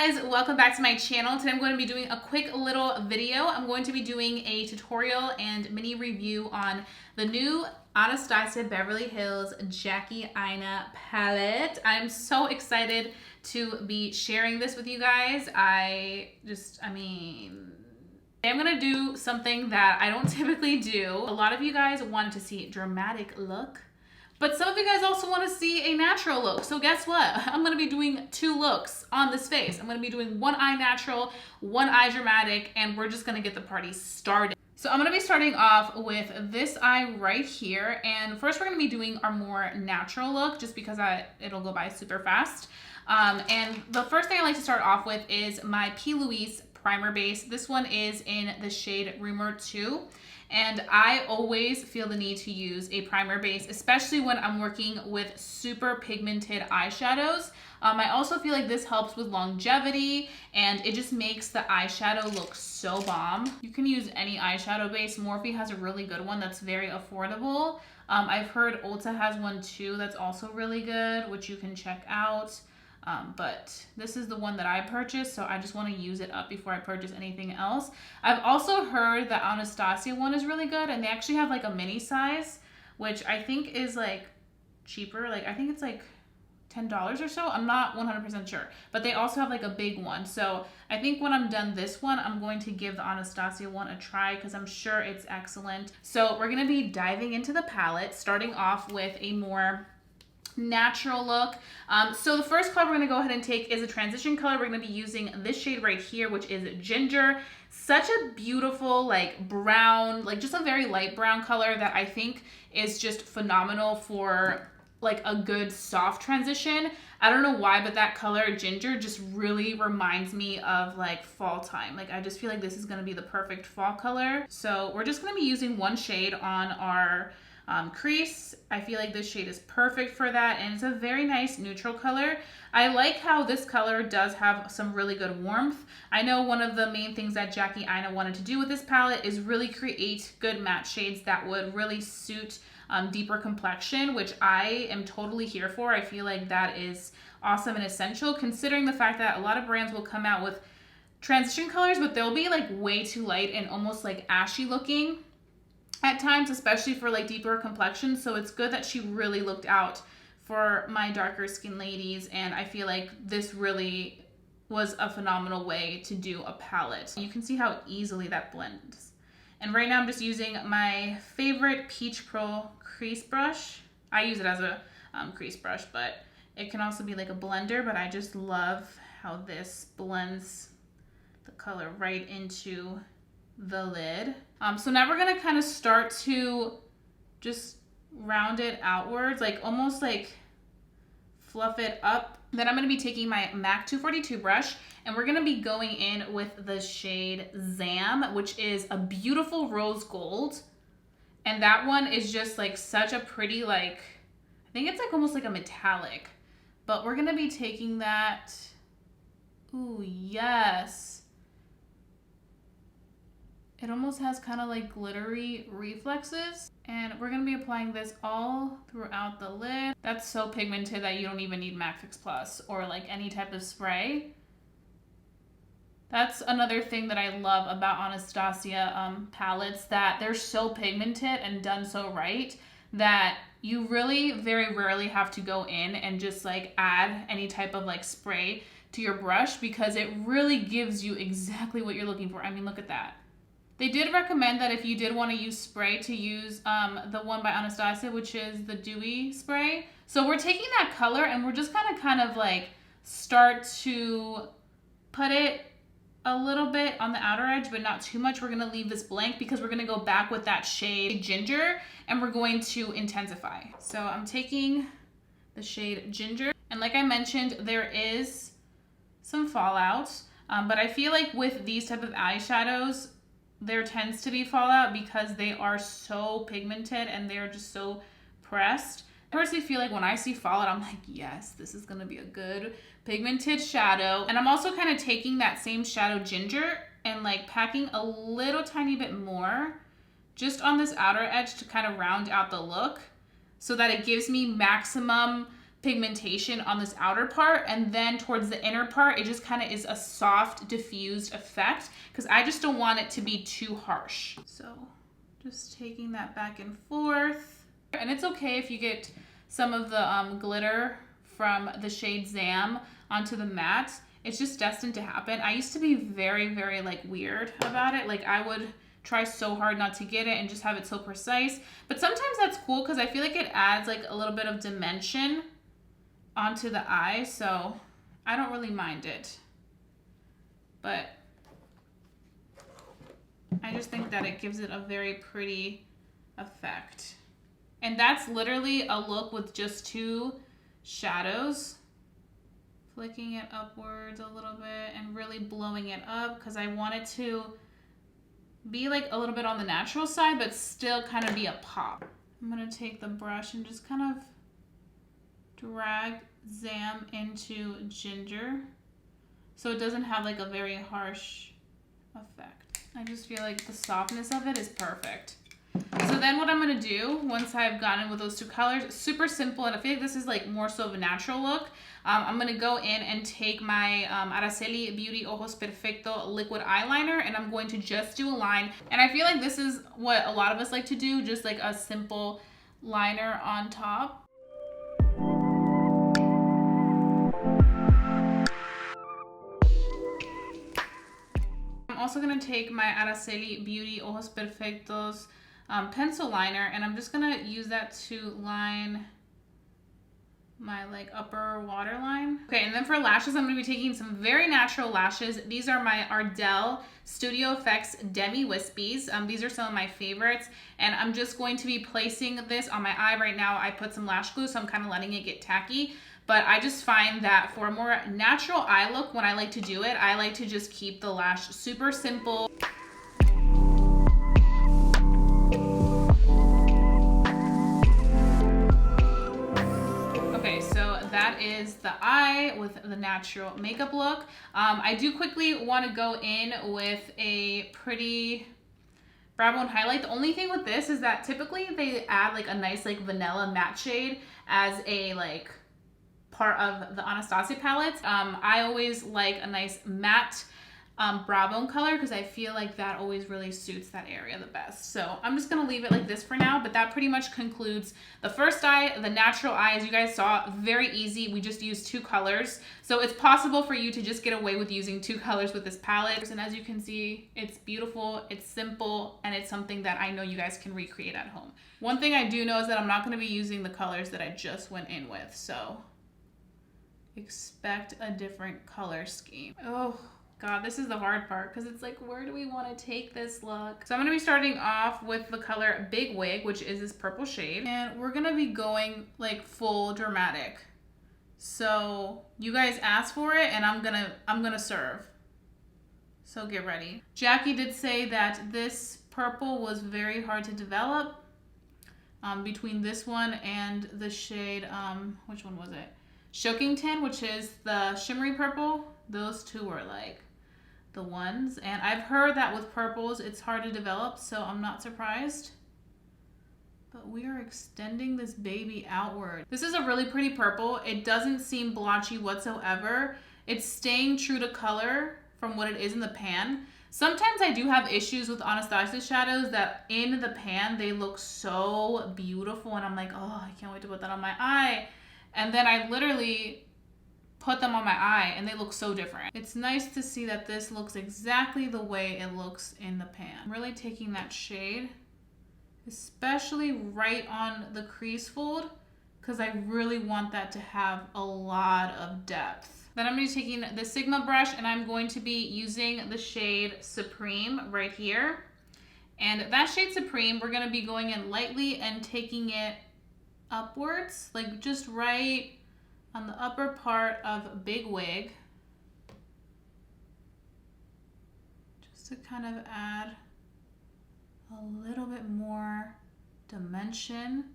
guys, welcome back to my channel. Today I'm going to be doing a quick little video. I'm going to be doing a tutorial and mini review on the new Anastasia Beverly Hills Jackie Aina palette. I'm so excited to be sharing this with you guys. I'm gonna do something that I don't typically do. A lot of you guys wanted to see a dramatic look, but some of you guys also want to see a natural look. So guess what? I'm going to be doing two looks on this face. I'm going to be doing one eye natural, one eye dramatic, and we're just going to get the party started. So I'm going to be starting off with this eye right here. And first we're going to be doing our more natural look just because it'll go by super fast. And the first thing I like to start off with is my P. Louise primer base. This one is in the shade Rumor 2. And I always feel the need to use a primer base, especially when I'm working with super pigmented eyeshadows. I also feel like this helps with longevity and it just makes the eyeshadow look so bomb. You can use any eyeshadow base. Morphe has a really good one that's very affordable. I've heard Ulta has one too that's also really good, which you can check out. But this is the one that I purchased, so I just want to use it up before I purchase anything else. I've also heard the Anastasia one is really good, and they actually have like a mini size, which I think is like cheaper. Like I think it's like $10 or so. I'm not 100% sure, but they also have like a big one. So I think when I'm done this one, I'm going to give the Anastasia one a try because I'm sure it's excellent. So we're going to be diving into the palette, starting off with a more natural look. So the first color we're going to go ahead and take is a transition color. We're going to be using this shade right here, which is Ginger. Such a beautiful like brown, like just a very light brown color that I think is just phenomenal for like a good soft transition. I don't know why, but that color Ginger just really reminds me of like fall time. Like I just feel like this is going to be the perfect fall color. So we're just going to be using one shade on our crease. I feel like this shade is perfect for that, and it's a very nice neutral color. I like how this color does have some really good warmth. I know one of the main things that Jackie Aina wanted to do with this palette is really create good matte shades that would really suit deeper complexion, which I am totally here for. I feel like that is awesome and essential, considering the fact that a lot of brands will come out with transition colors, but they'll be like way too light and almost like ashy looking at times, especially for like deeper complexion. So it's good that she really looked out for my darker skin ladies, and I feel like this really was a phenomenal way to do a palette. You can see how easily that blends. And right now I'm just using my favorite Peach Pearl crease brush. I use it as a crease brush, but it can also be like a blender, but I just love how this blends the color right into the lid. So now we're gonna kind of start to just round it outwards, like almost like fluff it up. Then I'm gonna be taking my MAC 242 brush and we're gonna be going in with the shade Zam, which is a beautiful rose gold. And that one is just like such a pretty, like, I think it's like almost like a metallic, but we're gonna be taking that. Ooh, yes. It almost has kind of like glittery reflexes. And we're going to be applying this all throughout the lid. That's so pigmented that you don't even need MAC Fix Plus or like any type of spray. That's another thing that I love about Anastasia palettes, that they're so pigmented and done so right that you really very rarely have to go in and just like add any type of like spray to your brush, because it really gives you exactly what you're looking for. I mean, look at that. They did recommend that if you did want to use spray, to use the one by Anastasia, which is the Dewy spray. So we're taking that color and we're just kind of like start to put it a little bit on the outer edge, but not too much. We're going to leave this blank because we're going to go back with that shade Ginger and we're going to intensify. So I'm taking the shade Ginger, and like I mentioned, there is some fallout, but I feel like with these type of eyeshadows, there tends to be fallout because they are so pigmented and they're just so pressed. I personally feel like when I see fallout, I'm like, yes, this is gonna be a good pigmented shadow. And I'm also kind of taking that same shadow Ginger and like packing a little tiny bit more just on this outer edge to kind of round out the look so that it gives me maximum pigmentation on this outer part, and then towards the inner part it just kind of is a soft diffused effect because I just don't want it to be too harsh. So just taking that back and forth. And it's okay if you get some of the glitter from the shade Zam onto the matte. It's just destined to happen. I used to be very, very like weird about it. Like I would try so hard not to get it and just have it so precise. But sometimes that's cool because I feel like it adds like a little bit of dimension onto the eye. So I don't really mind it. But I just think that it gives it a very pretty effect. And that's literally a look with just 2 shadows. Flicking it upwards a little bit and really blowing it up because I want it to be like a little bit on the natural side, but still kind of be a pop. I'm gonna take the brush and just kind of drag Zam into ginger so it doesn't have like a very harsh effect. I just feel like the softness of it is perfect. So then what I'm going to do once I've gotten with those 2 colors, super simple, and I feel like this is like more so of a natural look. I'm going to go in and take my Araceli Beauty Ojos Perfecto liquid eyeliner, and I'm going to just do a line. And I feel like this is what a lot of us like to do, just like a simple liner on top. I'm also going to take my Araceli Beauty Ojos Perfectos pencil liner, and I'm just gonna use that to line my like upper waterline. Okay, and then for lashes, I'm gonna be taking some very natural lashes. These are my Ardell Studio Effects Demi Wispies. These are some of my favorites, and I'm just going to be placing this on my eye right now. I put some lash glue, so I'm kind of letting it get tacky. But I just find that for a more natural eye look, when I like to do it, I like to just keep the lash super simple. That is the eye with the natural makeup look. I do quickly want to go in with a pretty brow bone highlight. The only thing with this is that typically they add like a nice like vanilla matte shade as a like part of the Anastasia palette. I always like a nice matte brow bone color because I feel like that always really suits that area the best. So I'm just gonna leave it like this for now, but that pretty much concludes the first eye, the natural eye. As you guys saw, very easy. We just used 2 colors. So it's possible for you to just get away with using 2 colors with this palette. And as you can see, it's beautiful, it's simple, and it's something that I know you guys can recreate at home. One thing I do know is that I'm not gonna be using the colors that I just went in with. So expect a different color scheme. Oh, God, this is the hard part because it's like, where do we want to take this look? So I'm going to be starting off with the color Big Wig, which is this purple shade. And we're going to be going like full dramatic. So you guys asked for it and I'm going to serve. So get ready. Jackie did say that this purple was very hard to develop between this one and the shade, which one was it? Shookington, which is the shimmery purple. Those 2 were like the ones, and I've heard that with purples it's hard to develop, so I'm not surprised. But we are extending this baby outward. This is a really pretty purple. It doesn't seem blotchy whatsoever. It's staying true to color from what it is in the pan. Sometimes I do have issues with Anastasia shadows that in the pan they look so beautiful and I'm like, oh, I can't wait to put that on my eye. And then I literally put them on my eye and they look so different. It's nice to see that this looks exactly the way it looks in the pan. I'm really taking that shade, especially right on the crease fold, because I really want that to have a lot of depth. Then I'm going to be taking the Sigma brush and I'm going to be using the shade Supreme right here. And that shade Supreme, we're going to be going in lightly and taking it upwards, like just right on the upper part of Big Wig, just to kind of add a little bit more dimension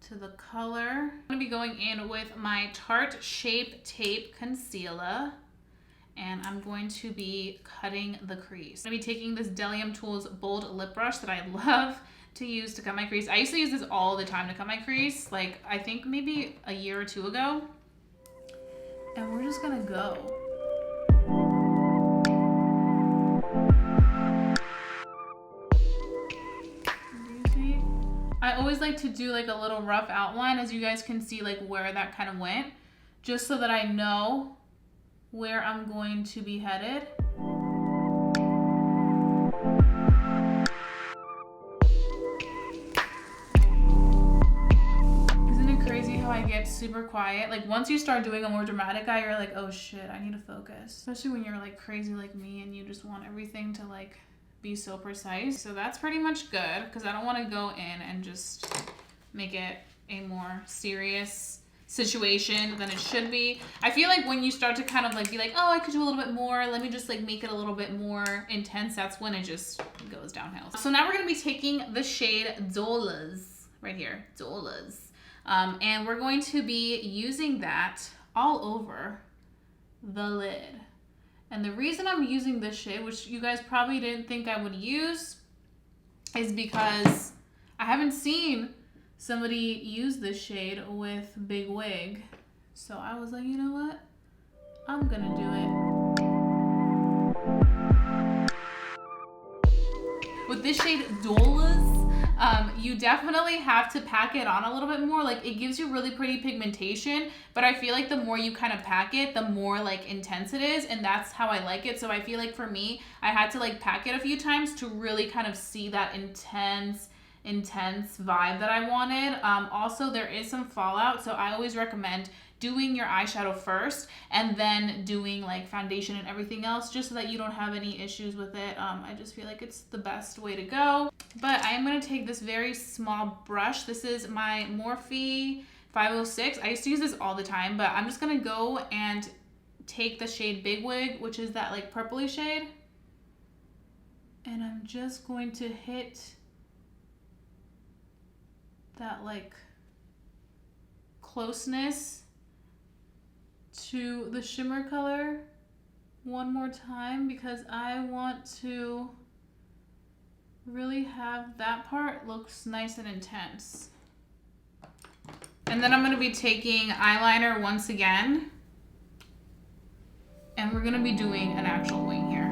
to the color. I'm going to be going in with my Tarte Shape Tape Concealer, and I'm going to be cutting the crease. I'm going to be taking this Delium Tools Bold Lip Brush that I love. to use to cut my crease. I used to use this all the time to cut my crease, like I think maybe a year or two ago. And we're just gonna go. Do you see? I always like to do like a little rough outline, as you guys can see like where that kind of went, just so that I know where I'm going to be headed. Isn't it crazy how I get super quiet? Like once you start doing a more dramatic eye, you're like, oh shit, I need to focus. Especially when you're like crazy like me and you just want everything to like be so precise. So that's pretty much good, because I don't want to go in and just make it a more serious situation than it should be. I feel like when you start to kind of like be like, oh, I could do a little bit more, let me just like make it a little bit more intense, that's when it just goes downhill. So now we're going to be taking the shade Dollars right here, Dollars, and we're going to be using that all over the lid. And the reason I'm using this shade, which you guys probably didn't think I would use, is because I haven't seen somebody use this shade with Big Wig. So I was like, you know what? I'm gonna do it. With this shade Dollars, you definitely have to pack it on a little bit more. Like it gives you really pretty pigmentation, but I feel like the more you kind of pack it, the more like intense it is, and that's how I like it. So I feel like for me, I had to like pack it a few times to really kind of see that intense vibe that I wanted. Also, there is some fallout, so I always recommend doing your eyeshadow first and then doing like foundation and everything else, just so that you don't have any issues with it. I just feel like it's the best way to go. But I am going to take this very small brush. This is my Morphe 506. I used to use this all the time, but I'm just going to go and take the shade Big Wig, which is that like purpley shade, and I'm just going to hit that like closeness to the shimmer color one more time, because I want to really have that part looks nice and intense. And then I'm going to be taking eyeliner once again, and we're going to be doing an actual wing here.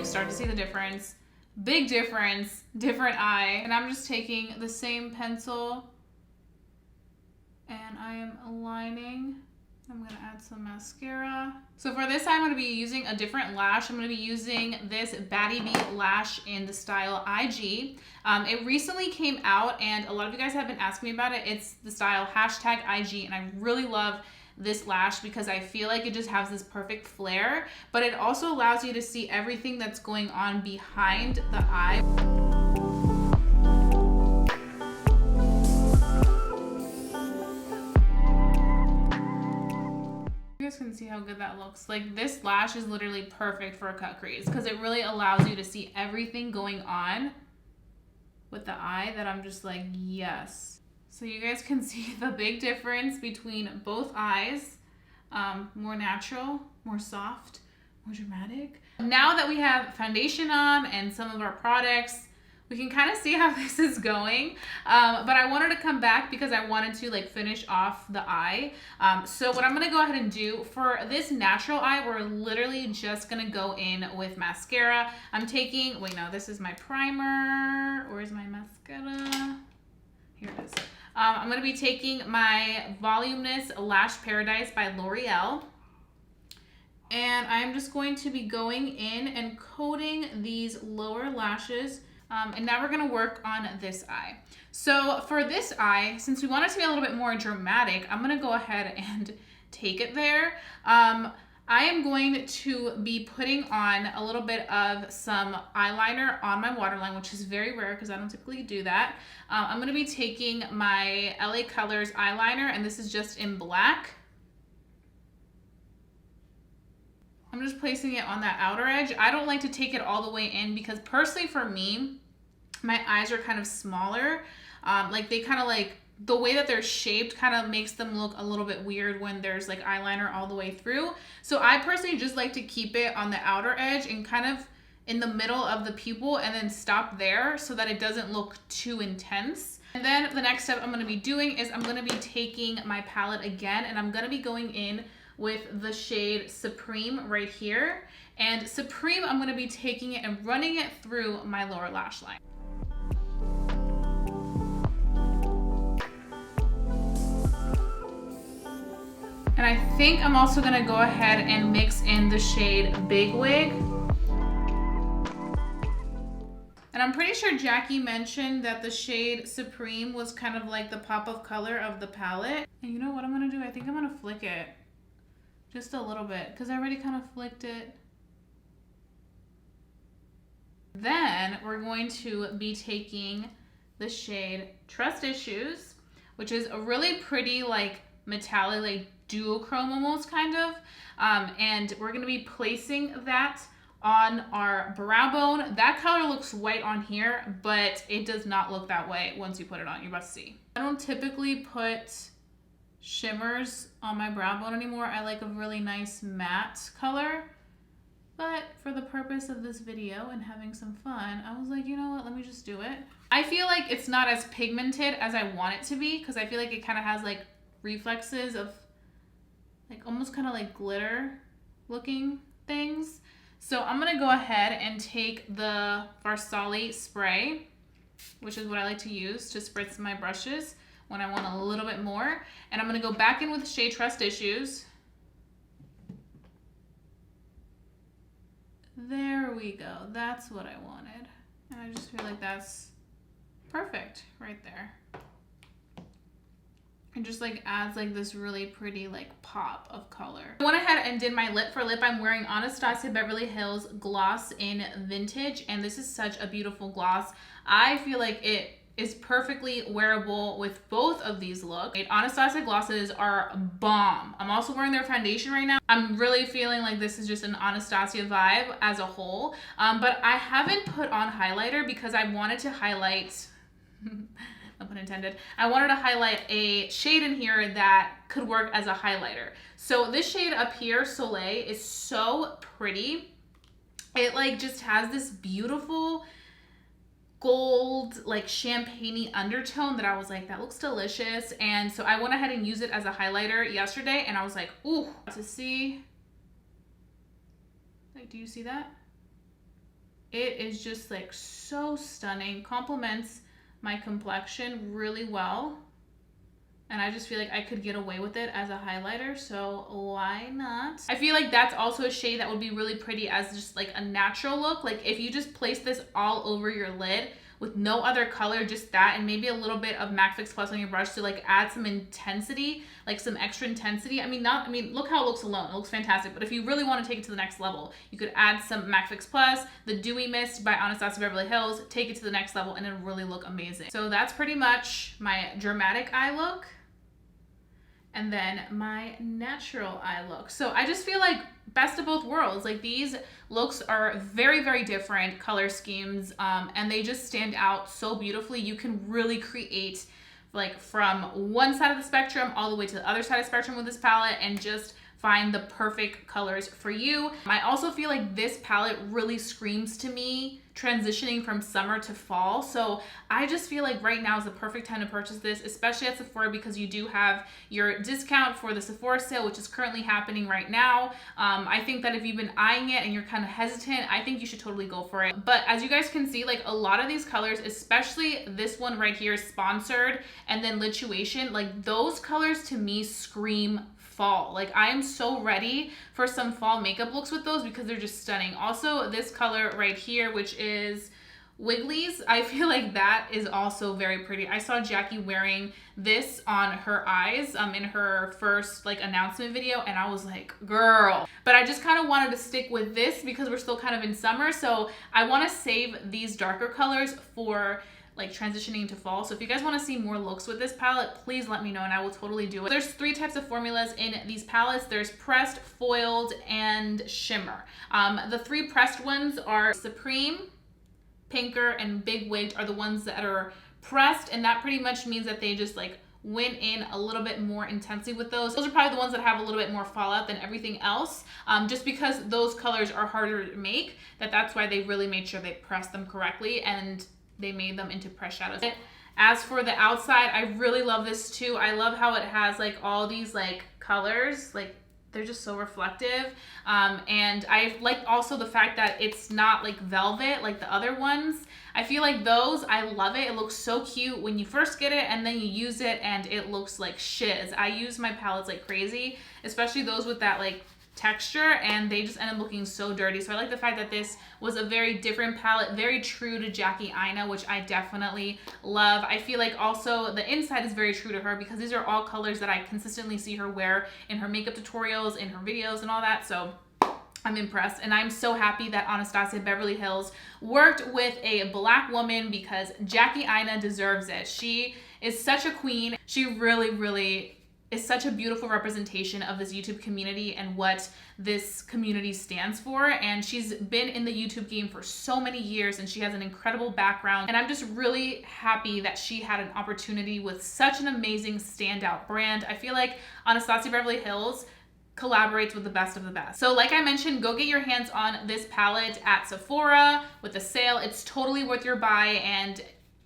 Start to see the difference. Big difference, different eye. And I'm just taking the same pencil and I am aligning. I'm gonna add some mascara. So for this eye, I'm gonna be using a different lash. I'm gonna be using this Batty Bee lash in the style IG. It recently came out and a lot of you guys have been asking me about it. It's the style #IG, and I really love this lash because I feel like it just has this perfect flare, but it also allows you to see everything that's going on behind the eye. You guys can see how good that looks. Like this lash is literally perfect for a cut crease because it really allows you to see everything going on with the eye that I'm just like, yes. So you guys can see the big difference between both eyes. More natural, more soft, more dramatic. Now that we have foundation on and some of our products, we can kind of see how this is going. But I wanted to come back because I wanted to like finish off the eye. So what I'm gonna go ahead and do for this natural eye, we're literally just gonna go in with mascara. I'm taking, wait, no, this is my primer. Where's my mascara? Here it is. I'm going to be taking my Voluminous Lash Paradise by L'Oreal. And I'm just going to be going in and coating these lower lashes. And now we're going to work on this eye. So for this eye, since we want it to be a little bit more dramatic, I'm going to go ahead and take it there. I am going to be putting on a little bit of some eyeliner on my waterline, which is very rare because I don't typically do that. I'm going to be taking my LA Colors eyeliner, and this is just in black. I'm just placing it on that outer edge. I don't like to take it all the way in because personally for me, my eyes are kind of smaller. Like they kind of like the way that they're shaped kind of makes them look a little bit weird when there's like eyeliner all the way through. So I personally just like to keep it on the outer edge and kind of in the middle of the pupil and then stop there so that it doesn't look too intense. And then the next step I'm going to be doing is I'm going to be taking my palette again, and I'm going to be going in with the shade Supreme right here. And Supreme, I'm going to be taking it and running it through my lower lash line. And I think I'm also going to go ahead and mix in the shade Big Wig. And I'm pretty sure Jackie mentioned that the shade Supreme was kind of like the pop of color of the palette. And you know what I'm going to do? I think I'm going to flick it just a little bit because I already kind of flicked it. Then we're going to be taking the shade Trust Issues, which is a really pretty like metallic, like duochrome almost kind of. And we're going to be placing that on our brow bone. That color looks white on here, but it does not look that way once you put it on. You're about to see. I don't typically put shimmers on my brow bone anymore. I like a really nice matte color, but for the purpose of this video and having some fun, I was like, you know what, let me just do it. I feel like it's not as pigmented as I want it to be because I feel like it kind of has like reflexes of like almost kind of like glitter looking things. So I'm going to go ahead and take the Varsali spray, which is what I like to use to spritz my brushes when I want a little bit more. And I'm going to go back in with the shade Trust Issues. There we go. That's what I wanted. And I just feel like that's perfect right there. It just like adds like this really pretty like pop of color. I went ahead and did my lip. For lip, I'm wearing Anastasia Beverly Hills Gloss in Vintage, and this is such a beautiful gloss. I feel like it is perfectly wearable with both of these looks. Anastasia glosses are bomb. I'm also wearing their foundation right now. I'm really feeling like this is just an Anastasia vibe as a whole, but I haven't put on highlighter because I wanted to highlight no pun intended. I wanted to highlight a shade in here that could work as a highlighter. So this shade up here, Soleil, is so pretty. It like just has this beautiful gold, like champagne-y undertone that I was like, that looks delicious. And so I went ahead and used it as a highlighter yesterday, and I was like, ooh, to see. Like, do you see that? It is just like so stunning. Complements my complexion really well, and I just feel like I could get away with it as a highlighter, so why not? I feel like that's also a shade that would be really pretty as just like a natural look. Like if you just place this all over your lid with no other color, just that, and maybe a little bit of MAC Fix Plus on your brush to like add some intensity, like some extra intensity. I mean, look how it looks alone. It looks fantastic. But if you really want to take it to the next level, you could add some MAC Fix Plus, the Dewy Mist by Anastasia Beverly Hills, take it to the next level, and it'll really look amazing. So that's pretty much my dramatic eye look. And then my natural eye look. So I just feel like best of both worlds. Like these looks are very, very different color schemes, and they just stand out so beautifully. You can really create like from one side of the spectrum all the way to the other side of the spectrum with this palette and just find the perfect colors for you. I also feel like this palette really screams to me transitioning from summer to fall. So I just feel like right now is the perfect time to purchase this, especially at Sephora, because you do have your discount for the Sephora sale, which is currently happening right now. I think that if you've been eyeing it and you're kind of hesitant, I think you should totally go for it. But as you guys can see, like a lot of these colors, especially this one right here, Sponsored, and then Lituation, like those colors to me scream fall. Like I am so ready for some fall makeup looks with those because they're just stunning. Also, this color right here, which is Wigglies, I feel like that is also very pretty. I saw Jackie wearing this on her eyes in her first like announcement video, and I was like, girl. But I just kind of wanted to stick with this because we're still kind of in summer, so I want to save these darker colors for like transitioning into fall. So if you guys want to see more looks with this palette, please let me know and I will totally do it. There's 3 types of formulas in these palettes. There's pressed, foiled, and shimmer. The 3 pressed ones are Supreme, Pinker, and Big Wig are the ones that are pressed, and that pretty much means that they just like went in a little bit more intensely with those. Those are probably the ones that have a little bit more fallout than everything else, just because those colors are harder to make, that's why they really made sure they pressed them correctly and they made them into pressed shadows. As for the outside, I really love this too. I love how it has like all these like colors, like they're just so reflective. And I like also the fact that it's not like velvet like the other ones. I feel like those, I love it. It looks so cute when you first get it and then you use it and it looks like shiz. I use my palettes like crazy, especially those with that like texture, and they just end up looking so dirty. So I like the fact that this was a very different palette, very true to Jackie Aina, which I definitely love. I feel like also the inside is very true to her because these are all colors that I consistently see her wear in her makeup tutorials, in her videos and all that. So I'm impressed, and I'm so happy that Anastasia Beverly Hills worked with a Black woman because Jackie Aina deserves it. She is such a queen. She really, really is such a beautiful representation of this YouTube community and what this community stands for. And she's been in the YouTube game for so many years, and she has an incredible background. And I'm just really happy that she had an opportunity with such an amazing standout brand. I feel like Anastasia Beverly Hills collaborates with the best of the best. So like I mentioned, go get your hands on this palette at Sephora with a sale. It's totally worth your buy, and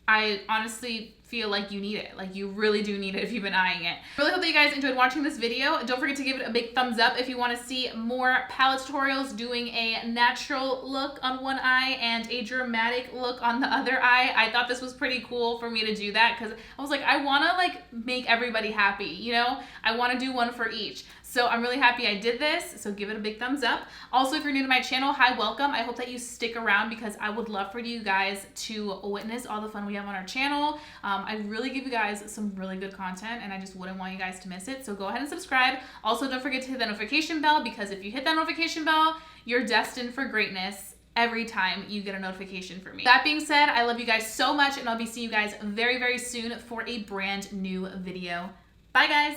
I honestly feel like you need it. Like you really do need it if you've been eyeing it. Really hope that you guys enjoyed watching this video. Don't forget to give it a big thumbs up if you want to see more palette tutorials doing a natural look on one eye and a dramatic look on the other eye. I thought this was pretty cool for me to do that because I was like, I want to like make everybody happy, you know? I want to do one for each. So I'm really happy I did this, so give it a big thumbs up. Also, if you're new to my channel, hi, welcome. I hope that you stick around because I would love for you guys to witness all the fun we have on our channel. I really give you guys some really good content, and I just wouldn't want you guys to miss it. So go ahead and subscribe. Also, don't forget to hit that notification bell because if you hit that notification bell, you're destined for greatness every time you get a notification from me. That being said, I love you guys so much, and I'll be seeing you guys very, very soon for a brand new video. Bye, guys.